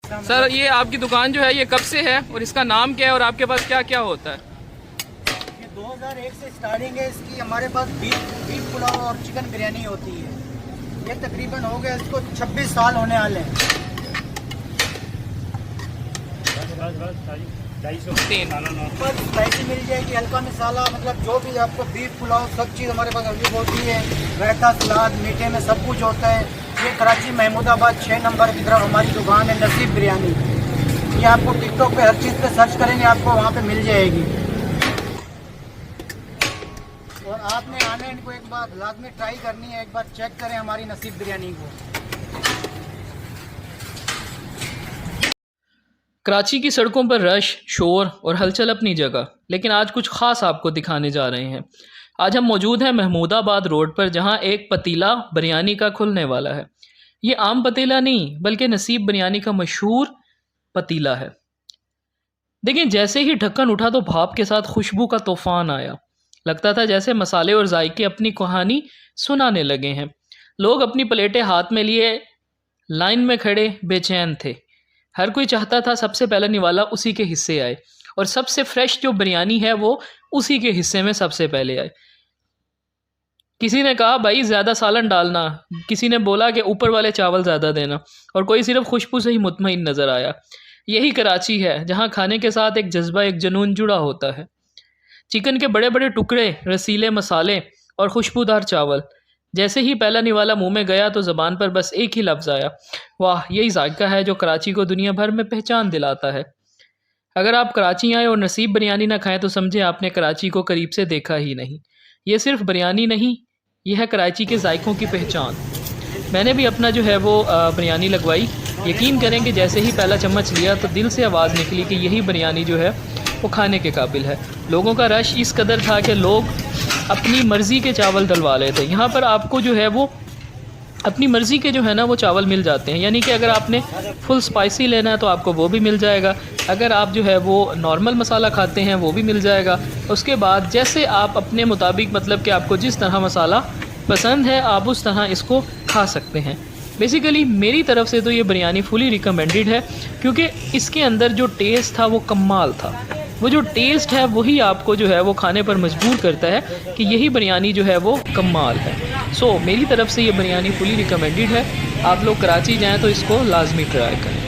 Sir ये आपकी दुकान जो है ये कब से है और इसका नाम क्या है और आपके पास क्या क्या होता है? ये 2001 से स्टार्टिंग है इसकी। हमारे पास बीफ पुलाव और चिकन बिरयानी होती है। ये तकरीबन हो गया इसको 26 साल होने वाले हैं। 250 स्पाइसी मिल जाएगी, हल्का मसाला, मतलब जो भी आपको बीफ पुलाव सब चीज़ हमारे पास अवेलेबल होती है। रायता, सलाद, मीठे में सब कुछ होता है। ये कराची महमूदाबाद 6 नंबर की तरफ हमारी दुकान है, नसीब बिरयानी। ये आपको टिकटॉक पे हर चीज़ पे सर्च करेंगे, आपको वहाँ पे मिल जाएगी। और आपने आना है, इनको एक बार लाजमी ट्राई करनी है, एक बार चेक करें हमारी नसीब बिरयानी को। कराची की सड़कों पर रश, शोर और हलचल अपनी जगह, लेकिन आज कुछ ख़ास आपको दिखाने जा रहे हैं। आज हम मौजूद हैं महमूदाबाद रोड पर, जहां एक पतीला बिरयानी का खुलने वाला है। ये आम पतीला नहीं बल्कि नसीब बिरयानी का मशहूर पतीला है। देखिए, जैसे ही ढक्कन उठा तो भाप के साथ खुशबू का तूफान आया। लगता था जैसे मसाले और जायके अपनी कहानी सुनाने लगे हैं। लोग अपनी प्लेटें हाथ में लिए लाइन में खड़े बेचैन थे। हर कोई चाहता था सबसे पहला निवाला उसी के हिस्से आए और सबसे फ्रेश जो बिरयानी है वो उसी के हिस्से में सबसे पहले आए। किसी ने कहा भाई ज़्यादा सालन डालना, किसी ने बोला कि ऊपर वाले चावल ज़्यादा देना, और कोई सिर्फ खुशबू से ही मुतमईन नज़र आया। यही कराची है जहाँ खाने के साथ एक जज्बा, एक जुनून जुड़ा होता है। चिकन के बड़े बड़े टुकड़े, रसीले मसाले और खुशबूदार चावल। जैसे ही पहला निवाला मुंह में गया तो ज़बान पर बस एक ही लफ्ज़ आया, वाह! यही जायका है जो कराची को दुनिया भर में पहचान दिलाता है। अगर आप कराची आए और नसीब बिरयानी ना खाएं तो समझे आपने कराची को करीब से देखा ही नहीं। ये सिर्फ बिरयानी नहीं, यह है कराची के जायकों की पहचान। मैंने भी अपना जो है वो बिरयानी लगवाई। यकीन करें कि जैसे ही पहला चम्मच लिया तो दिल से आवाज़ निकली कि यही बिरयानी जो है वो खाने के काबिल है। लोगों का रश इस कदर था कि लोग अपनी मर्ज़ी के चावल डलवा लेते। यहाँ पर आपको जो है वो अपनी मर्ज़ी के जो है ना वो चावल मिल जाते हैं। यानी कि अगर आपने फुल स्पाइसी लेना है तो आपको वो भी मिल जाएगा। अगर आप जो है वो नॉर्मल मसाला खाते हैं वो भी मिल जाएगा। उसके बाद जैसे आप अपने मुताबिक, मतलब कि आपको जिस तरह मसाला पसंद है आप उस तरह इसको खा सकते हैं। बेसिकली मेरी तरफ से तो ये बिरयानी फुली रिकमेंडेड है, क्योंकि इसके अंदर जो टेस्ट था वो कमाल था। वो जो टेस्ट है वही आपको जो है वो खाने पर मजबूर करता है कि यही बिरयानी जो है वो कमाल है। सो मेरी तरफ से ये बिरयानी फुली रिकमेंडेड है। आप लोग कराची जाएं तो इसको लाजमी ट्राई करें।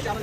चावल